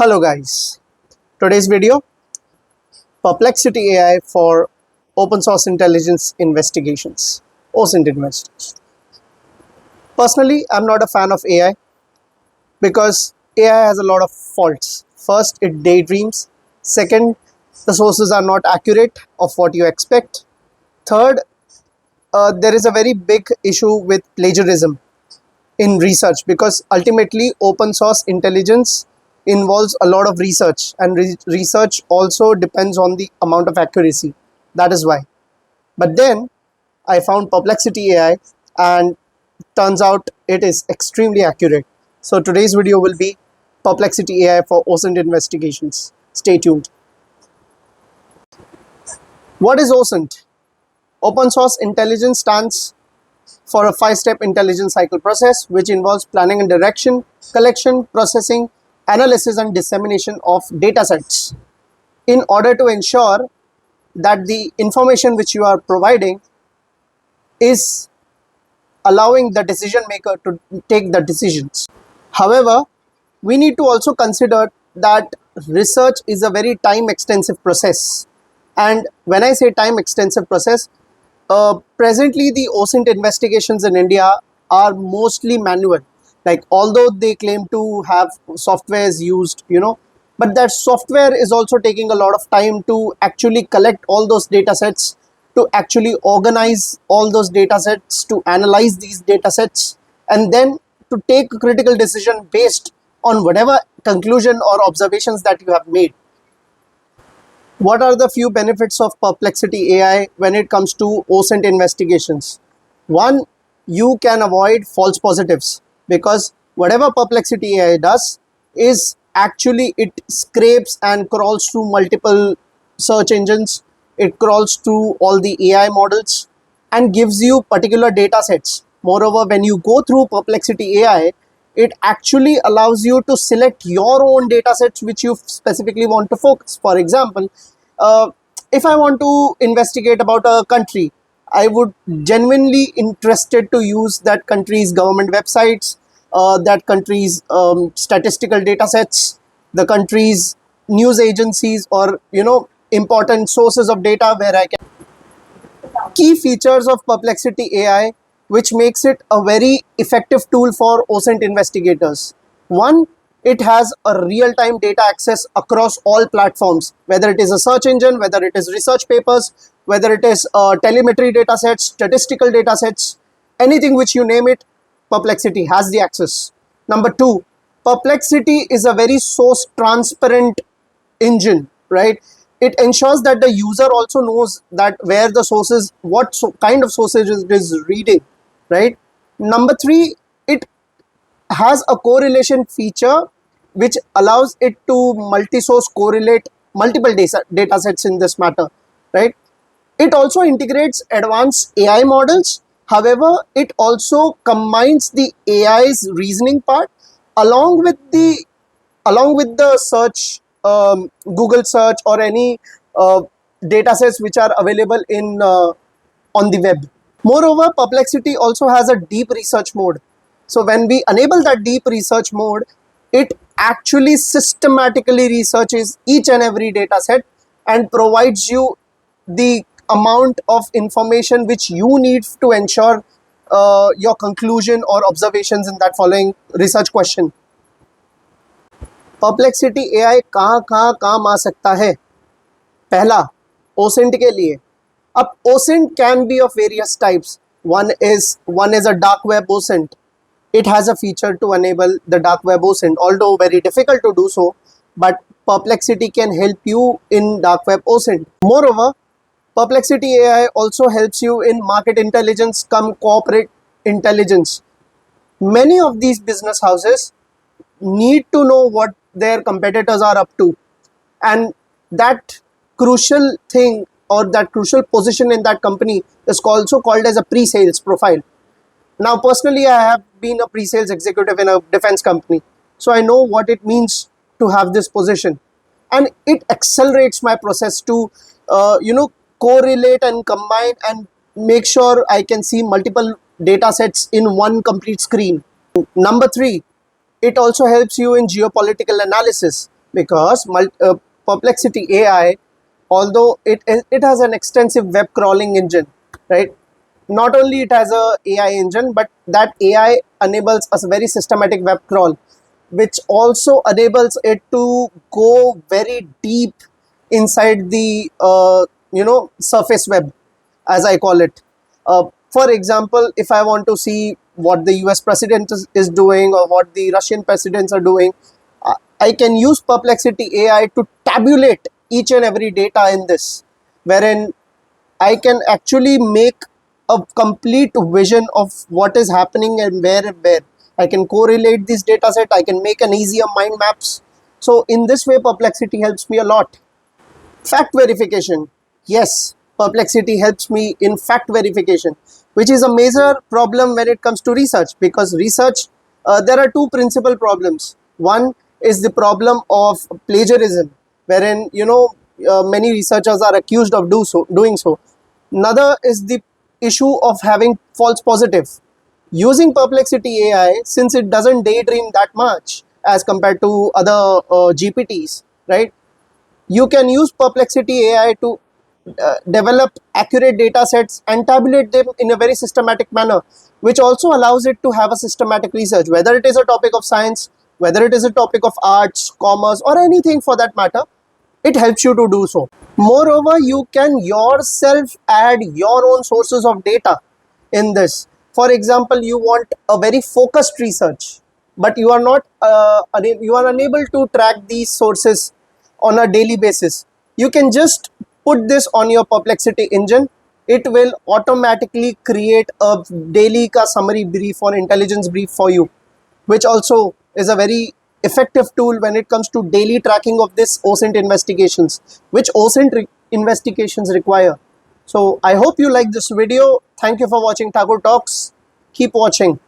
Hello guys, today's video Perplexity AI for open source intelligence investigations, OSINT investigations. Personally, I'm not a fan of AI because AI has a lot of faults. First, it daydreams. Second, the sources are not accurate of what you expect. Third, there is a very big issue with plagiarism in research because ultimately open source intelligence involves a lot of research, and research also depends on the amount of accuracy. That is why. But then I found Perplexity AI, and turns out it is extremely accurate. So today's video will be Perplexity AI for OSINT investigations. Stay tuned. What is OSINT? Open source intelligence stands for a 5-step intelligence cycle process which involves planning and direction, collection, processing, analysis and dissemination of data sets in order to ensure that the information which you are providing is allowing the decision maker to take the decisions. However, we need to also consider that research is a very time extensive process, and when I say time extensive process, presently the OSINT investigations in India are mostly manual. Like, although they claim to have softwares used, but that software is also taking a lot of time to actually collect all those data sets, to actually organize all those data sets, to analyze these data sets, and then to take a critical decision based on whatever conclusion or observations that you have made. What are the few benefits of Perplexity AI when it comes to OSINT investigations? One, you can avoid false positives because whatever Perplexity AI does is actually it scrapes and crawls through multiple search engines, it crawls through all the AI models and gives you particular data sets. Moreover, when you go through Perplexity AI, it actually allows you to select your own data sets which you specifically want to focus. For example, if I want to investigate about a country, I would genuinely interested to use that country's government websites, that country's statistical data sets, the country's news agencies, or important sources of data where I can. Key features of Perplexity AI which makes it a very effective tool for OSINT investigators. One, it has a real-time data access across all platforms, whether it is a search engine, whether it is research papers, whether it is telemetry data sets, statistical data sets, anything which you name it, Perplexity has the access. Number two, Perplexity is a very source transparent engine, right? It ensures that the user also knows that where the sources, what kind of sources it is reading, right? Number three, it has a correlation feature which allows it to multi-source correlate multiple data sets in this matter, right? It also integrates advanced AI models. However, it also combines the AI's reasoning part along with the search, Google search or any data sets which are available in on the web. Moreover, Perplexity also has a deep research mode. So when we enable that deep research mode, it actually systematically researches each and every data set and provides you the amount of information which you need to ensure your conclusion or observations in that following research question. Perplexity AI कहाँ कहाँ काम आ सकता है? पहला, OSINT के लिए. अब OSINT can be of various types. One is a dark web OSINT. It has a feature to enable the dark web OSINT, although very difficult to do so, but Perplexity can help you in dark web OSINT. Moreover, Perplexity AI also helps you in market intelligence come corporate intelligence. Many of these business houses need to know what their competitors are up to, and that crucial thing or that crucial position in that company is also called as a pre-sales profile. Now, personally, I have been a pre-sales executive in a defense company, so I know what it means to have this position, and it accelerates my process to correlate and combine and make sure I can see multiple data sets in one complete screen. Number three, it also helps you in geopolitical analysis. because Perplexity AI, although it has an extensive web crawling engine, right? Not only it has a AI engine, but that AI enables a very systematic web crawl, which also enables it to go very deep inside the surface web, as I call it. For example, if I want to see what the US president is doing, or what the Russian presidents are doing, I can use Perplexity AI to tabulate each and every data in this, wherein I can actually make a complete vision of what is happening and where and where. I can correlate this data set, I can make an easier mind maps. So in this way, Perplexity helps me a lot. Fact verification. Yes, Perplexity helps me in fact verification, which is a major problem when it comes to research, because research, there are two principal problems. One is the problem of plagiarism, wherein many researchers are accused of doing so. Another is the issue of having false positive. Using Perplexity AI, since it doesn't daydream that much as compared to other GPTs, right? You can use Perplexity AI to develop accurate data sets and tabulate them in a very systematic manner, which also allows it to have a systematic research, whether it is a topic of science, whether it is a topic of arts, commerce, or anything for that matter. It helps you to do so. Moreover, you can yourself add your own sources of data in this. For example, you want a very focused research, but you are not you are unable to track these sources on a daily basis. You can just put this on your Perplexity engine. It will automatically create a daily ka summary brief or intelligence brief for you, which also is a very effective tool when it comes to daily tracking of this OSINT investigations, which investigations require. So I hope you like this video. Thank you for watching Thakur Talks. Keep watching.